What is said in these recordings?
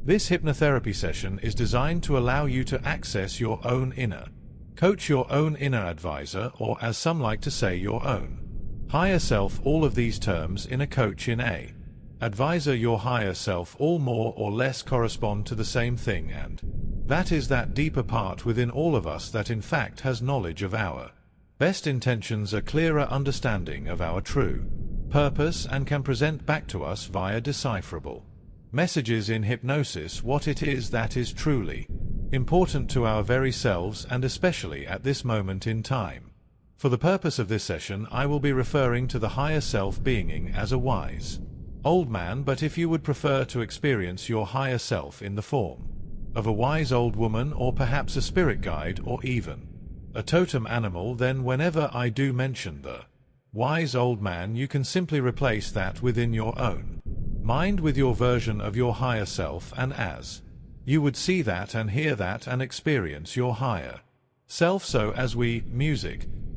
This hypnotherapy session is designed to allow you to access your own inner coach, your own inner advisor, or as some like to say, your own higher self. All of these terms in a coach, in a advisor, your higher self, all more or less correspond to the same thing, and that is that deeper part within all of us that in fact has knowledge of our best intentions, a clearer understanding of our true purpose, and can present back to us via decipherable messages in hypnosis what it is that is truly important to our very selves, and especially at this moment in time. For the purpose of this session, I will be referring to the higher self being as a wise old man, but if you would prefer to experience your higher self in the form of a wise old woman, or perhaps a spirit guide, or even a totem animal, then whenever I do mention the wise old man, you can simply replace that within your own mind with your version of your higher self, and as you would see that and hear that and experience your higher self. So as we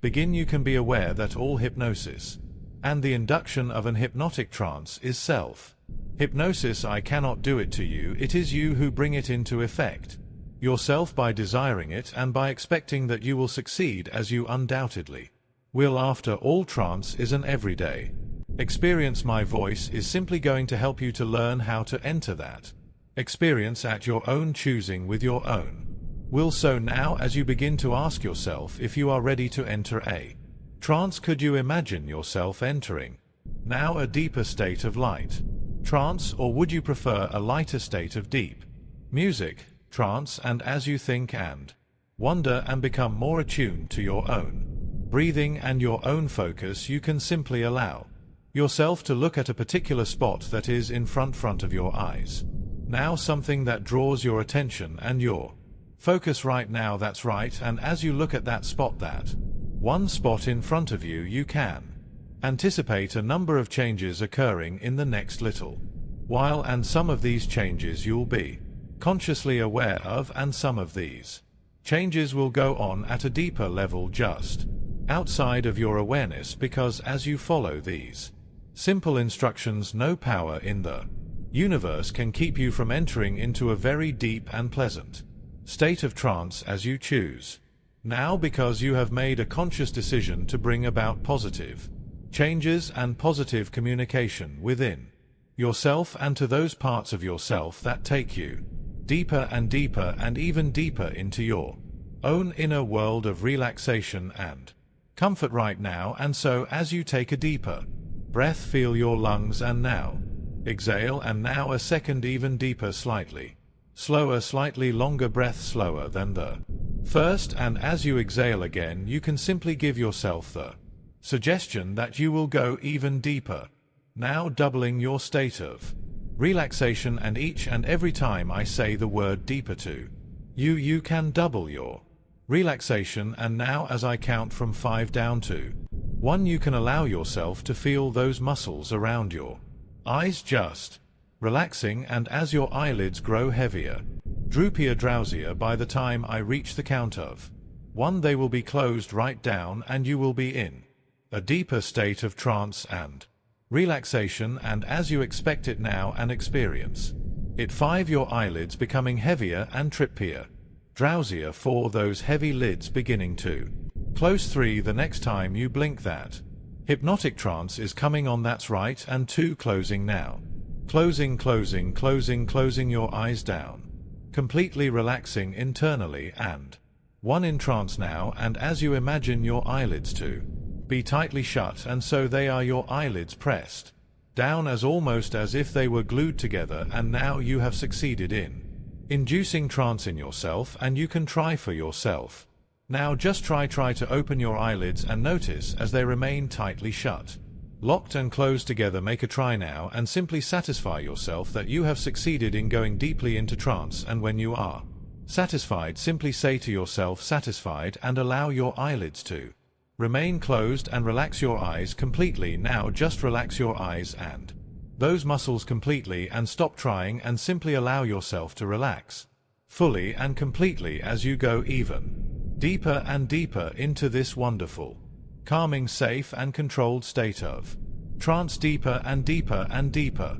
begin, you can be aware that all hypnosis and the induction of an hypnotic trance is self-hypnosis. I cannot do it to you, it is you who bring it into effect yourself by desiring it and by expecting that you will succeed, as you undoubtedly will. After all, trance is an everyday experience. My voice is simply going to help you to learn how to enter that experience at your own choosing with your own will. So now, as you begin to ask yourself if you are ready to enter a trance, could you imagine yourself entering now a deeper state of light trance, or would you prefer a lighter state of deep music trance? And as you think and wonder and become more attuned to your own breathing and your own focus, you can simply allow yourself to look at a particular spot that is in front of your eyes now, something that draws your attention and your focus right now. That's right. And as you look at that spot, that one spot in front of you, you can anticipate a number of changes occurring in the next little while, and some of these changes you'll be consciously aware of, and some of these changes will go on at a deeper level just outside of your awareness, because as you follow these simple instructions, no power in the universe can keep you from entering into a very deep and pleasant state of trance as you choose now, because you have made a conscious decision to bring about positive changes and positive communication within yourself and to those parts of yourself that take you deeper and deeper and even deeper into your own inner world of relaxation and comfort right now. And so as you take a deeper breath, feel your lungs, and now exhale, and now a second, even deeper, slightly slower, slightly longer breath, slower than the first. And as you exhale again, you can simply give yourself the suggestion that you will go even deeper, now doubling your state of relaxation. And each and every time I say the word deeper to you, you can double your relaxation. And now, as I count from 5 down to 1, you can allow yourself to feel those muscles around your eyes just relaxing, and as your eyelids grow heavier, droopier, drowsier, by the time I reach the count of 1, they will be closed right down, and you will be in a deeper state of trance and relaxation. And as you expect it now and experience it, 5, your eyelids becoming heavier and trippier, drowsier, 4, those heavy lids beginning to close, 3, the next time you blink that hypnotic trance is coming on, that's right, and 2, closing now, closing, closing, closing, closing your eyes down, completely relaxing internally, and 1 in trance now. And as you imagine your eyelids to be tightly shut, and so they are, your eyelids pressed down as almost as if they were glued together, and now you have succeeded in inducing trance in yourself, and you can try for yourself. Now just try to open your eyelids and notice as they remain tightly shut, locked and closed together. Make a try now and simply satisfy yourself that you have succeeded in going deeply into trance, and when you are satisfied, simply say to yourself, satisfied, and allow your eyelids to remain closed and relax your eyes completely. Now just relax your eyes and those muscles completely, and stop trying, and simply allow yourself to relax fully and completely as you go even deeper and deeper into this wonderful, calming, safe and controlled state of trance, deeper and deeper and deeper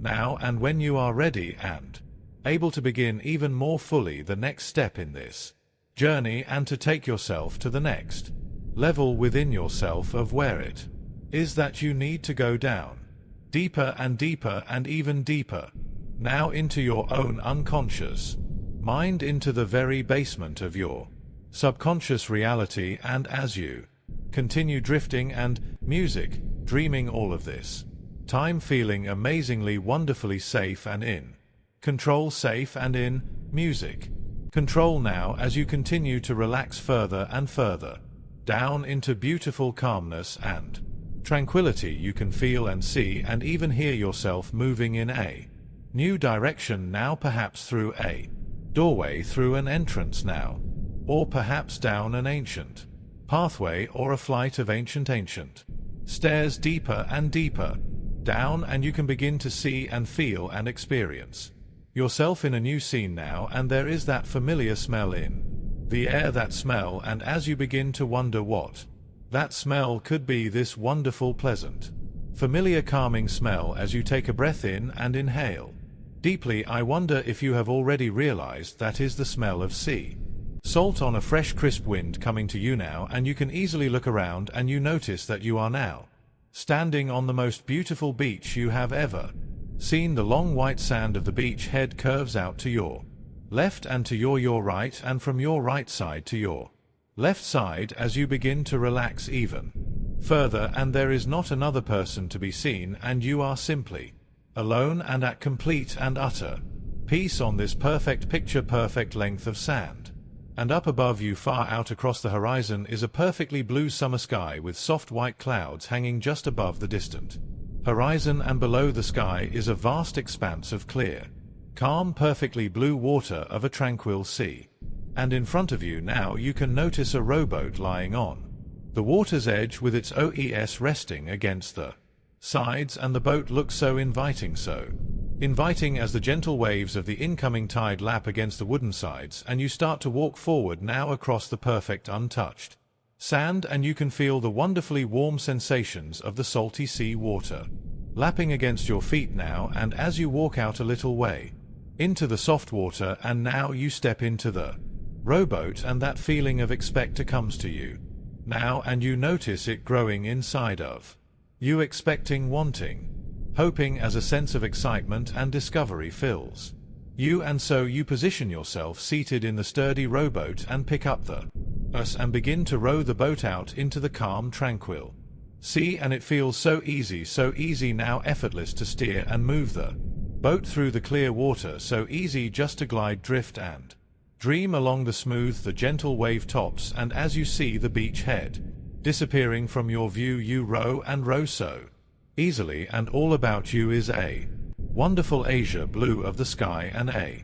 now. And when you are ready and able to begin even more fully the next step in this journey and to take yourself to the next level within yourself of where it is that you need to go down deeper and deeper and even deeper, now into your own unconscious mind, into the very basement of your subconscious reality. And as you continue drifting and music, dreaming all of this time, feeling amazingly wonderfully safe and in control, safe and in music control now, as you continue to relax further and further down into beautiful calmness and tranquility, you can feel and see and even hear yourself moving in a new direction now, perhaps through a doorway, through an entrance now, or perhaps down an ancient pathway or a flight of ancient stairs, deeper and deeper down, and you can begin to see and feel and experience yourself in a new scene now, and there is that familiar smell in the air, that smell, and as you begin to wonder what that smell could be, this wonderful, pleasant, familiar, calming smell, as you take a breath in and inhale deeply, I wonder if you have already realized that is the smell of sea salt on a fresh, crisp wind coming to you now, and you can easily look around and you notice that you are now standing on the most beautiful beach you have ever seen. The long white sand of the beach head curves out to your left and to your right, and from your right side to your left side as you begin to relax even further, and there is not another person to be seen, and you are simply alone and at complete and utter peace on this perfect, picture perfect length of sand. And up above you, far out across the horizon, is a perfectly blue summer sky with soft white clouds hanging just above the distant horizon, and below the sky is a vast expanse of clear, calm, perfectly blue water of a tranquil sea. And in front of you now you can notice a rowboat lying on the water's edge with its OES resting against the sides, and the boat looks so inviting as the gentle waves of the incoming tide lap against the wooden sides, and you start to walk forward now across the perfect untouched sand, and you can feel the wonderfully warm sensations of the salty sea water lapping against your feet now, and as you walk out a little way into the soft water, and now you step into the rowboat, and that feeling of expect comes to you now, and you notice it growing inside of you, expecting, wanting, hoping, as a sense of excitement and discovery fills you, and so you position yourself seated in the sturdy rowboat and pick up the us and begin to row the boat out into the calm, tranquil sea, and it feels so easy now, effortless to steer and move the boat through the clear water, so easy just to glide, drift and dream along the smooth, the gentle wave tops, and as you see the beach head disappearing from your view, you row and row so easily, and all about you is a wonderful azure blue of the sky and a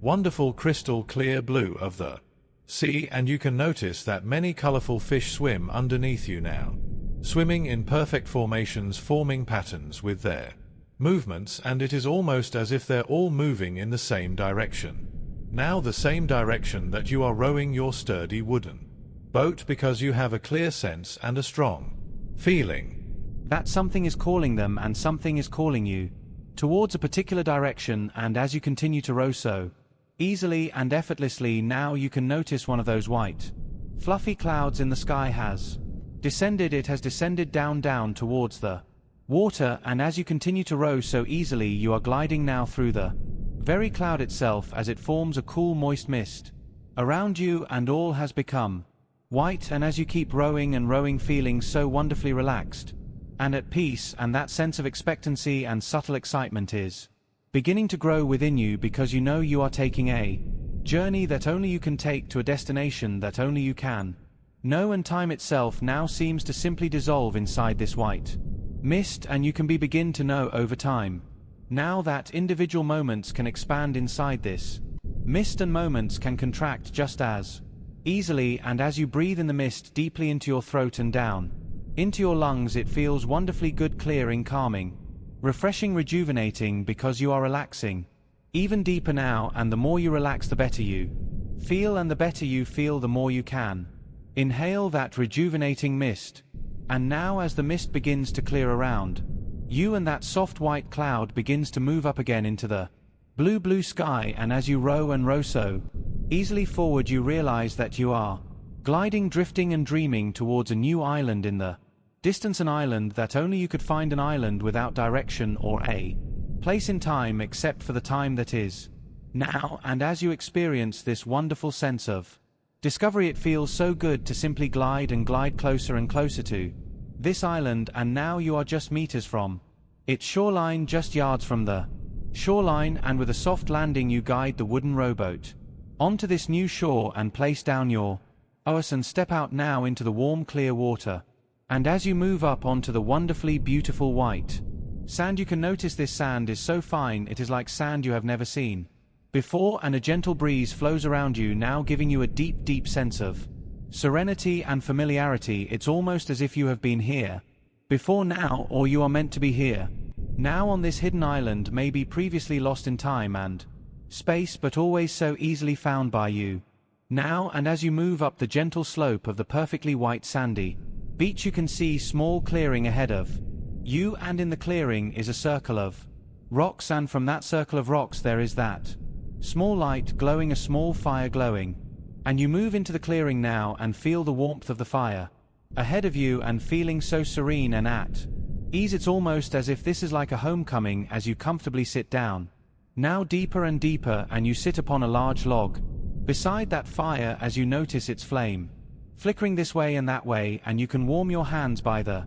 wonderful crystal clear blue of the sea, and you can notice that many colorful fish swim underneath you now, swimming in perfect formations, forming patterns with their movements, and it is almost as if they're all moving in the same direction now, the same direction that you are rowing your sturdy wooden boat, because you have a clear sense and a strong feeling that something is calling them and something is calling you towards a particular direction. And as you continue to row so easily and effortlessly, now you can notice one of those white, fluffy clouds in the sky has descended. It has descended down towards the water, and as you continue to row so easily, you are gliding now through the very cloud itself, as it forms a cool, moist mist around you, and all has become white. And as you keep rowing and rowing, feeling so wonderfully relaxed and at peace, and that sense of expectancy and subtle excitement is beginning to grow within you, because you know you are taking a journey that only you can take to a destination that only you can know, and time itself now seems to simply dissolve inside this white mist, and you can begin to know over time now that individual moments can expand inside this mist and moments can contract just as easily. And as you breathe in the mist deeply into your throat and down into your lungs, it feels wonderfully good, clearing, calming, refreshing, rejuvenating, because you are relaxing even deeper now, and the more you relax the better you feel, and the better you feel the more you can inhale that rejuvenating mist. And now as the mist begins to clear around you and that soft white cloud begins to move up again into the Blue, blue sky, and as you row and row so easily forward, you realize that you are gliding, drifting and dreaming towards a new island in the distance, an island that only you could find, an island without direction or a place in time except for the time that is now. And as you experience this wonderful sense of discovery, it feels so good to simply glide and glide closer and closer to this island, and now you are just meters from its shoreline, just yards from the shoreline, and with a soft landing you guide the wooden rowboat onto this new shore and place down your oars and step out now into the warm clear water. And as you move up onto the wonderfully beautiful white sand, you can notice this sand is so fine it is like sand you have never seen before, and a gentle breeze flows around you now, giving you a deep, deep sense of serenity and familiarity. It's almost as if you have been here before now, or you are meant to be here now on this hidden island, maybe previously lost in time and space, but always so easily found by you now. And as you move up the gentle slope of the perfectly white sandy beach, you can see small clearing ahead of you, and in the clearing is a circle of rocks, and from that circle of rocks there is that small light glowing, a small fire glowing. And you move into the clearing now and feel the warmth of the fire ahead of you, and feeling so serene and at ease. It's almost as if this is like a homecoming as you comfortably sit down now deeper and deeper, and you sit upon a large log beside that fire as you notice its flame flickering this way and that way, and you can warm your hands by the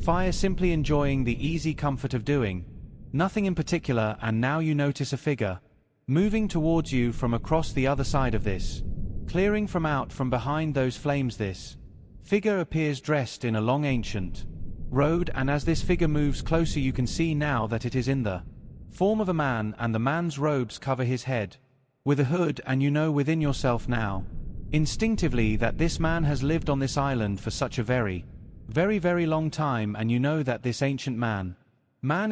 fire, simply enjoying the easy comfort of doing nothing in particular. And now you notice a figure moving towards you from across the other side of this clearing, from out from behind those flames. This figure appears dressed in a long ancient robe, and as this figure moves closer you can see now that it is in the form of a man, and the man's robes cover his head with a hood, and you know within yourself now instinctively that this man has lived on this island for such a very, very, very long time, and you know that this ancient man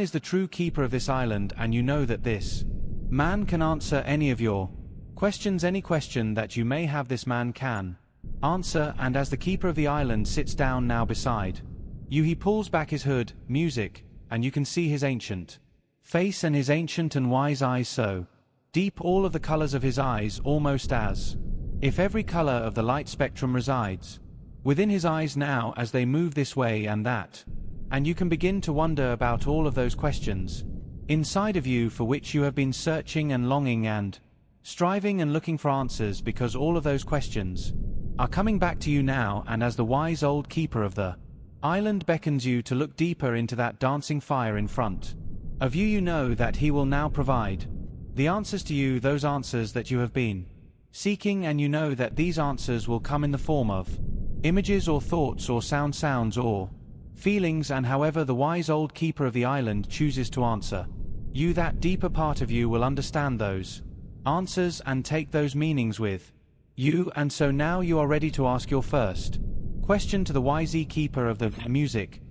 is the true keeper of this island, and you know that this man can answer any of your questions. Any question that you may have, this man can answer. And as the keeper of the island sits down now beside you, he pulls back his hood, music, and you can see his ancient face and his ancient and wise eyes, so deep, all of the colors of his eyes, almost as if every color of the light spectrum resides within his eyes now as they move this way and that. And you can begin to wonder about all of those questions inside of you for which you have been searching and longing and striving and looking for answers, because all of those questions are coming back to you now. And as the wise old keeper of the island beckons you to look deeper into that dancing fire in front of you, you know that he will now provide the answers to you, those answers that you have been seeking, and you know that these answers will come in the form of images or thoughts or sounds or feelings. And however the wise old keeper of the island chooses to answer you, that deeper part of you will understand those answers and take those meanings with you. And so now you are ready to ask your first question to the wise keeper of the music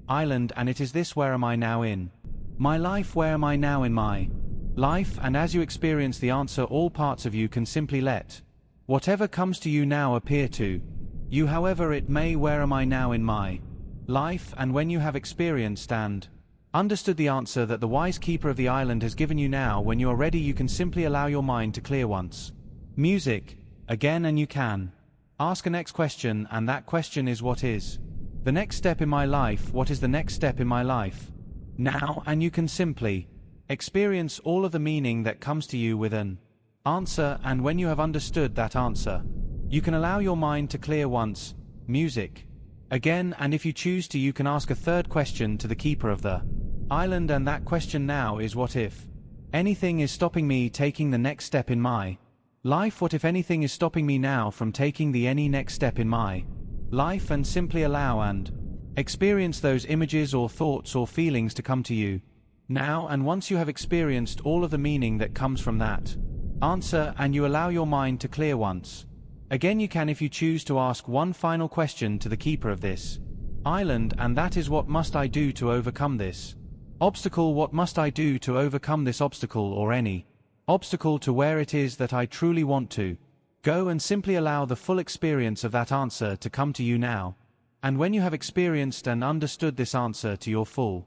island, and it is this: where am I now in my life? Where am I now in my life? And as you experience the answer, all parts of you can simply let whatever comes to you now appear to you, however it may. Where am I now in my life? And when you have experienced and understood the answer that the wise keeper of the island has given you now, when you are ready, you can simply allow your mind to clear once music again, and you can ask a next question, and that question is: what is the next step in my life? What is the next step in my life now? And you can simply experience all of the meaning that comes to you with an answer. And when you have understood that answer, you can allow your mind to clear once music again, and if you choose to, you can ask a third question to the keeper of the island, and that question now is: what if anything is stopping me taking the next step in my life? What if anything is stopping me now from taking the any next step in my life? And simply allow and experience those images or thoughts or feelings to come to you now. And once you have experienced all of the meaning that comes from that answer, and you allow your mind to clear once again, you can, if you choose, to ask one final question to the keeper of this island, and that is: what must I do to overcome this obstacle? What must I do to overcome this obstacle, or any obstacle, to where it is that I truly want to go? And simply allow the full experience of that answer to come to you now. And when you have experienced and understood this answer to your full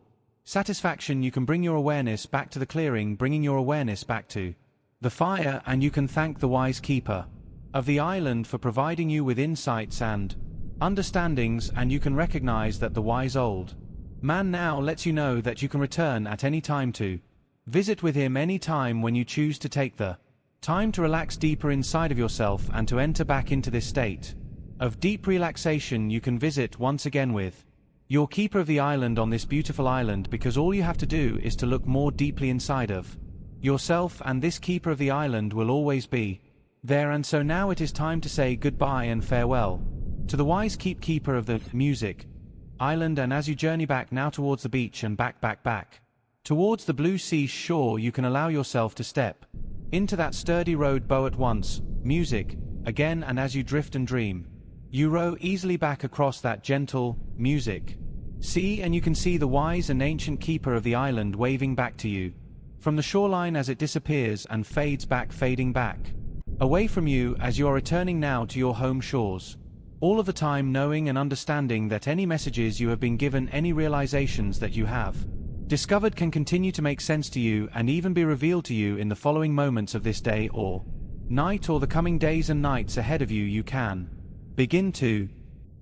Satisfaction, you can bring your awareness back to the clearing, bringing your awareness back to the fire, and you can thank the wise keeper of the island for providing you with insights and understandings, and you can recognize that the wise old man now lets you know that you can return at any time to visit with him any time when you choose to take the time to relax deeper inside of yourself and to enter back into this state of deep relaxation. You can visit once again with your keeper of the island on this beautiful island, because all you have to do is to look more deeply inside of yourself, and this keeper of the island will always be there. And so now it is time to say goodbye and farewell to the wise keeper of the music island. And as you journey back now towards the beach and back towards the blue sea shore, you can allow yourself to step into that sturdy rowed boat at once, music again, and as you drift and dream, you row easily back across that gentle music sea, and you can see the wise and ancient keeper of the island waving back to you from the shoreline as it disappears and fades back, fading back away from you as you are returning now to your home shores. All of the time knowing and understanding that any messages you have been given, any realizations that you have discovered can continue to make sense to you and even be revealed to you in the following moments of this day or night or the coming days and nights ahead of you. You can begin to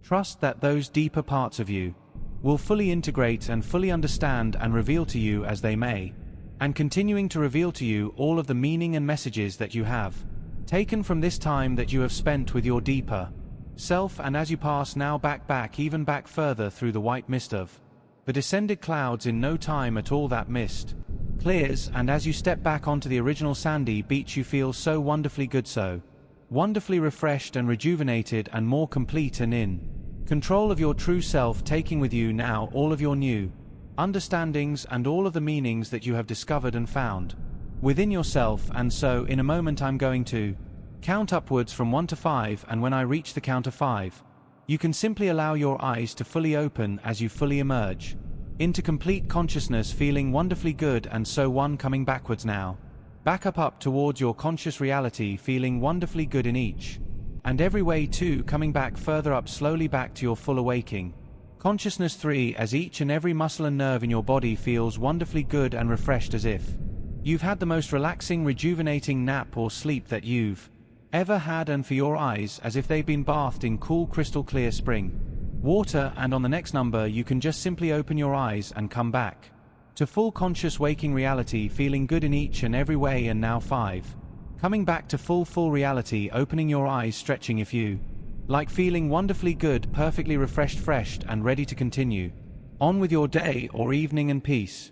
trust that those deeper parts of you will fully integrate and fully understand and reveal to you as they may, and continuing to reveal to you all of the meaning and messages that you have taken from this time that you have spent with your deeper self. And as you pass now back even back further through the white mist of the descended clouds, in no time at all that mist clears, and as you step back onto the original sandy beach, you feel so wonderfully good, so wonderfully refreshed and rejuvenated and more complete and in control of your true self, taking with you now all of your new understandings and all of the meanings that you have discovered and found within yourself. And so in a moment I'm going to count upwards from 1 to 5, and when I reach the count of 5, you can simply allow your eyes to fully open as you fully emerge into complete consciousness, feeling wonderfully good. And so 1, coming backwards now, back up towards your conscious reality, feeling wonderfully good in each and every way. 2, coming back further up slowly back to your full awaking consciousness. 3, as each and every muscle and nerve in your body feels wonderfully good and refreshed, as if you've had the most relaxing, rejuvenating nap or sleep that you've ever had, and for your eyes as if they've been bathed in cool crystal clear spring water. And on the next number you can just simply open your eyes and come back to full conscious waking reality, feeling good in each and every way. And now 5, coming back to full reality, opening your eyes, stretching if you like, feeling wonderfully good, perfectly refreshed, and ready to continue on with your day or evening in peace.